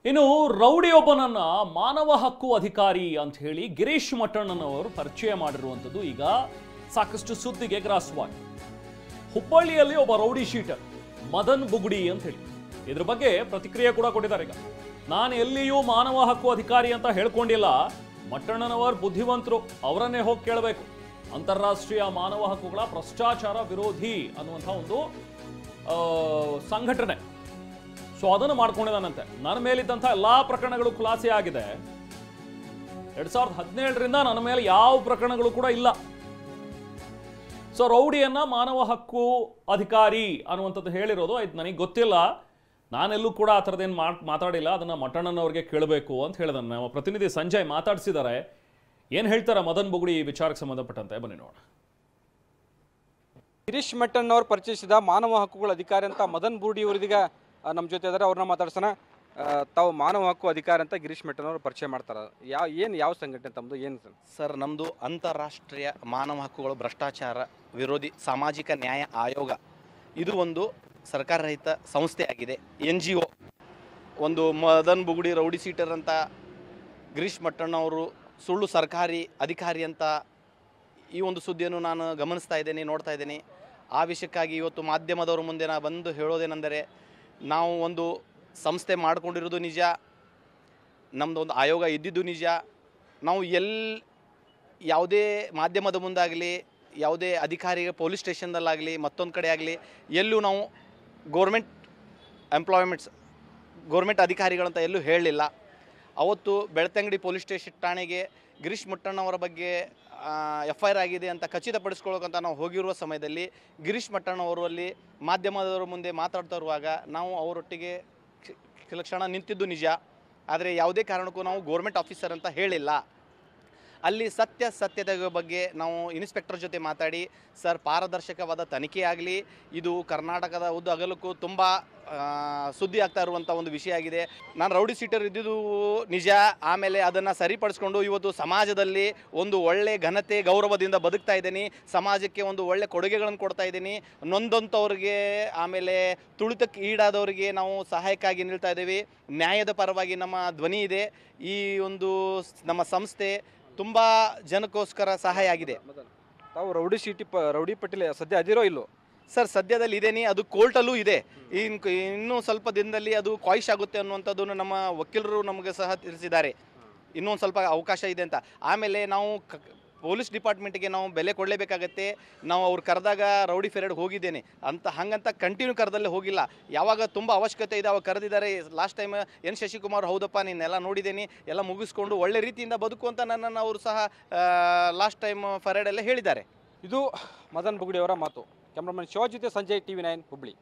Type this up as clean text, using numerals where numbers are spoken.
ಇನ್ನು ರೌಡಿಯೊಬ್ಬನನ್ನ ಮಾನವ ಹಕ್ಕು ಅಧಿಕಾರಿ ಅಂತ ಹೇಳಿ ಗಿರೀಶ್ ಮಟ್ಟಣ್ಣನವರು ಪರಿಚಯ ಮಾಡಿರುವಂಥದ್ದು ಈಗ ಸಾಕಷ್ಟು ಸುದ್ದಿಗೆ ಗ್ರಾಸವಾಗಿದೆ. ಹುಬ್ಬಳ್ಳಿಯಲ್ಲಿ ಒಬ್ಬ ರೌಡಿ ಶೀಟರ್ ಮದನ್ ಬುಗುಡಿ ಅಂತ ಹೇಳಿ ಇದ್ರ ಬಗ್ಗೆ ಪ್ರತಿಕ್ರಿಯೆ ಕೂಡ ಕೊಟ್ಟಿದ್ದಾರೆ. ಈಗ ನಾನು ಎಲ್ಲಿಯೂ ಮಾನವ ಹಕ್ಕು ಅಧಿಕಾರಿ ಅಂತ ಹೇಳ್ಕೊಂಡಿಲ್ಲ, ಮಟ್ಟಣ್ಣನವರು ಬುದ್ಧಿವಂತರು, ಅವರನ್ನೇ ಹೋಗಿ ಕೇಳಬೇಕು. ಅಂತಾರಾಷ್ಟ್ರೀಯ ಮಾನವ ಹಕ್ಕುಗಳ ಭ್ರಷ್ಟಾಚಾರ ವಿರೋಧಿ ಅನ್ನುವಂಥ ಒಂದು ಸಂಘಟನೆ, ಸೊ ಅದನ್ನು ಮಾಡ್ಕೊಂಡಿದ್ದಾನಂತೆ. ನನ್ನ ಮೇಲಿದ್ದಂಥ ಎಲ್ಲಾ ಪ್ರಕರಣಗಳು ಖುಲಾಸೆ ಆಗಿದೆ. 2017ರಿಂದ ನನ್ನ ಮೇಲೆ ಯಾವ ಪ್ರಕರಣಗಳು ಕೂಡ ಇಲ್ಲ. ಸೊ ರೌಡಿಯನ್ನ ಮಾನವ ಹಕ್ಕು ಅಧಿಕಾರಿ ಅನ್ನುವಂಥದ್ದು ಹೇಳಿರೋದು ಇದು ನನಗೆ ಗೊತ್ತಿಲ್ಲ. ನಾನೆಲ್ಲೂ ಕೂಡ ಆ ಥರದ್ದೇನು ಮಾತಾಡಿಲ್ಲ, ಅದನ್ನ ಮಟ್ಟಣ್ಣನವ್ರಿಗೆ ಕೇಳಬೇಕು ಅಂತ ಹೇಳಿದ ನಮ್ಮ ಪ್ರತಿನಿಧಿ ಸಂಜಯ್ ಮಾತಾಡಿಸಿದ್ದಾರೆ. ಏನು ಹೇಳ್ತಾರೆ ಮದನ್ ಬುಗುಡಿ ಈ ವಿಚಾರಕ್ಕೆ ಸಂಬಂಧಪಟ್ಟಂತೆ ಬನ್ನಿ ನೋಡೋಣ. ಗಿರೀಶ್ ಮಟ್ಟಣ್ಣವ್ರು ಪರಿಚಯಿಸಿದ ಮಾನವ ಹಕ್ಕುಗಳ ಅಧಿಕಾರಿ ಅಂತ ಮದನ್ ಬುಗುಡಿ ಅವರಿದೀಗ ನಮ್ಮ ಜೊತೆ ಇದ್ದಾರೆ. ಅವ್ರನ್ನ ಮಾತಾಡ್ಸೋಣ. ತಾವು ಮಾನವ ಹಕ್ಕು ಅಧಿಕಾರಿ ಅಂತ ಗಿರೀಶ್ ಮಟ್ಟಣ್ಣವ್ರು ಪರಿಚಯ ಮಾಡ್ತಾರೆ. ಯಾವ ಸಂಘಟನೆ ತಮ್ಮದು, ಏನು ಸರ್? ನಮ್ಮದು ಅಂತಾರಾಷ್ಟ್ರೀಯ ಮಾನವ ಹಕ್ಕುಗಳು ಭ್ರಷ್ಟಾಚಾರ ವಿರೋಧಿ ಸಾಮಾಜಿಕ ನ್ಯಾಯ ಆಯೋಗ. ಇದು ಒಂದು ಸರ್ಕಾರ ರಹಿತ ಸಂಸ್ಥೆ ಆಗಿದೆ, NGO. ಒಂದು ಮದನ್ ಬುಗುಡಿ ರೌಡಿ ಸೀಟರ್ ಅಂತ ಗಿರೀಶ್ ಮಟ್ಟಣ್ಣವರು ಸುಳ್ಳು ಸರ್ಕಾರಿ ಅಧಿಕಾರಿ ಅಂತ ಈ ಒಂದು ಸುದ್ದಿಯನ್ನು ನಾನು ಗಮನಿಸ್ತಾ ಇದ್ದೇನೆ, ನೋಡ್ತಾ ಇದ್ದೇನೆ. ಆ ವಿಷಯಕ್ಕಾಗಿ ಇವತ್ತು ಮಾಧ್ಯಮದವ್ರ ಮುಂದೆ ನಾನು ಬಂದು ಹೇಳೋದೇನೆಂದರೆ, ನಾವು ಒಂದು ಸಂಸ್ಥೆ ಮಾಡಿಕೊಂಡಿರೋದು ನಿಜ, ನಮ್ಮದು ಒಂದು ಆಯೋಗ ಇದ್ದಿದ್ದು ನಿಜ. ನಾವು ಯಾವುದೇ ಮಾಧ್ಯಮದ ಮುಂದಾಗಲಿ, ಯಾವುದೇ ಅಧಿಕಾರಿಗೆ ಪೊಲೀಸ್ ಸ್ಟೇಷನ್ದಲ್ಲಾಗಲಿ, ಮತ್ತೊಂದು ಕಡೆ ಆಗಲಿ, ಎಲ್ಲೂ ನಾವು ಗೌರ್ಮೆಂಟ್ ಅಧಿಕಾರಿಗಳಂತ ಎಲ್ಲೂ ಹೇಳಲಿಲ್ಲ. ಅವತ್ತು ಬೆಳ್ತಂಗಡಿ ಪೊಲೀಸ್ ಸ್ಟೇಷನ್ ಠಾಣೆಗೆ ಗಿರೀಶ್ ಮಟ್ಟಣ್ಣವರ ಬಗ್ಗೆ FIR ಆಗಿದೆ ಅಂತ ಖಚಿತಪಡಿಸ್ಕೊಳ್ಳೋಕ್ಕಂತ ನಾವು ಹೋಗಿರುವ ಸಮಯದಲ್ಲಿ ಗಿರೀಶ್ ಮಟ್ಟಣ್ಣವರು ಅಲ್ಲಿ ಮಾಧ್ಯಮದವರ ಮುಂದೆ ಮಾತಾಡ್ತಾ ಇರುವಾಗ ನಾವು ಅವರೊಟ್ಟಿಗೆ ಕೆಲ ಕ್ಷಣ ನಿಂತಿದ್ದು ನಿಜ. ಆದರೆ ಯಾವುದೇ ಕಾರಣಕ್ಕೂ ನಾವು ಗೌರ್ಮೆಂಟ್ ಆಫೀಸರ್ ಅಂತ ಹೇಳಿಲ್ಲ. ಅಲ್ಲಿ ಸತ್ಯತೆ ಬಗ್ಗೆ ನಾವು ಇನ್ಸ್ಪೆಕ್ಟರ್ ಜೊತೆ ಮಾತಾಡಿ, ಸರ್ ಪಾರದರ್ಶಕವಾದ ತನಿಖೆ ಆಗಲಿ, ಇದು ಕರ್ನಾಟಕದ ಉದ್ದ ಅಗಲಕ್ಕೂ ತುಂಬ ಸುದ್ದಿ ಆಗ್ತಾ ಇರುವಂಥ ಒಂದು ವಿಷಯ ಆಗಿದೆ. ನಾನು ರೌಡಿ ಸೀಟರ್ ಇದ್ದಿದ್ದು ನಿಜ, ಆಮೇಲೆ ಅದನ್ನು ಸರಿಪಡಿಸ್ಕೊಂಡು ಇವತ್ತು ಸಮಾಜದಲ್ಲಿ ಒಂದು ಒಳ್ಳೆ ಘನತೆ ಗೌರವದಿಂದ ಬದುಕ್ತಾ ಇದ್ದೀನಿ, ಸಮಾಜಕ್ಕೆ ಒಂದು ಒಳ್ಳೆ ಕೊಡುಗೆಗಳನ್ನು ಕೊಡ್ತಾ ಇದ್ದೀನಿ. ನೊಂದಂಥವ್ರಿಗೆ, ಆಮೇಲೆ ತುಳಿತಕ್ಕೆ ಈಡಾದವರಿಗೆ ನಾವು ಸಹಾಯಕ್ಕಾಗಿ ನಿಲ್ತಾ ಇದ್ದೀವಿ. ನ್ಯಾಯದ ಪರವಾಗಿ ನಮ್ಮ ಧ್ವನಿ ಇದೆ. ಈ ಒಂದು ನಮ್ಮ ಸಂಸ್ಥೆ ತುಂಬ ಜನಕ್ಕೋಸ್ಕರ ಸಹಾಯ ಆಗಿದೆ. ತಾವು ರೌಡಿ ಪಟ್ಟಿಲಿ ಸದ್ಯ ಅದಿರೋ ಇಲ್ಲೋ? ಸರ್ ಸದ್ಯದಲ್ಲಿ ಇದೇನಿ, ಅದು ಕೋರ್ಟಲ್ಲೂ ಇದೆ. ಇನ್ನೂ ಸ್ವಲ್ಪ ದಿನದಲ್ಲಿ ಅದು ಕ್ವಾಯಿಶ್ ಆಗುತ್ತೆ ಅನ್ನುವಂಥದ್ದನ್ನು ನಮ್ಮ ವಕೀಲರು ನಮಗೆ ಸಹ ತಿಳಿಸಿದ್ದಾರೆ. ಇನ್ನೊಂದು ಸ್ವಲ್ಪ ಅವಕಾಶ ಇದೆ ಅಂತ. ಆಮೇಲೆ ನಾವು ಪೊಲೀಸ್ ಡಿಪಾರ್ಟ್ಮೆಂಟ್ಗೆ ನಾವು ಬೆಲೆ ಕೊಡಲೇಬೇಕಾಗತ್ತೆ. ನಾವು ಅವ್ರು ಕರೆದಾಗ ರೌಡಿ ಫೆರೇಡ್ ಹೋಗಿದ್ದೇನೆ ಅಂತ, ಹಾಗಂತ ಕಂಟಿನ್ಯೂ ಕರೆದಲ್ಲೇ ಹೋಗಿಲ್ಲ. ಯಾವಾಗ ತುಂಬ ಅವಶ್ಯಕತೆ ಇದೆ ಅವಾಗ ಕರೆದಿದ್ದಾರೆ. ಲಾಸ್ಟ್ ಟೈಮ್ N ಶಶಿಕುಮಾರ್, ಹೌದಪ್ಪ ನೀನೆಲ್ಲ ನೋಡಿದ್ದೇನೆ, ಎಲ್ಲ ಮುಗಿಸ್ಕೊಂಡು ಒಳ್ಳೆ ರೀತಿಯಿಂದ ಬದುಕು ಅಂತ ನನ್ನನ್ನು ಅವರು ಸಹ ಲಾಸ್ಟ್ ಟೈಮ್ ಫೆರೇಡಲ್ಲೇ ಹೇಳಿದ್ದಾರೆ. ಇದು ಮದನ್ ಬುಗುಡಿ ಅವರ ಮಾತು. ಕ್ಯಾಮ್ರಾಮನ್ ಶಿವ ಜೊತೆ ಸಂಜಯ್, TV9 ಹುಬ್ಳಿ.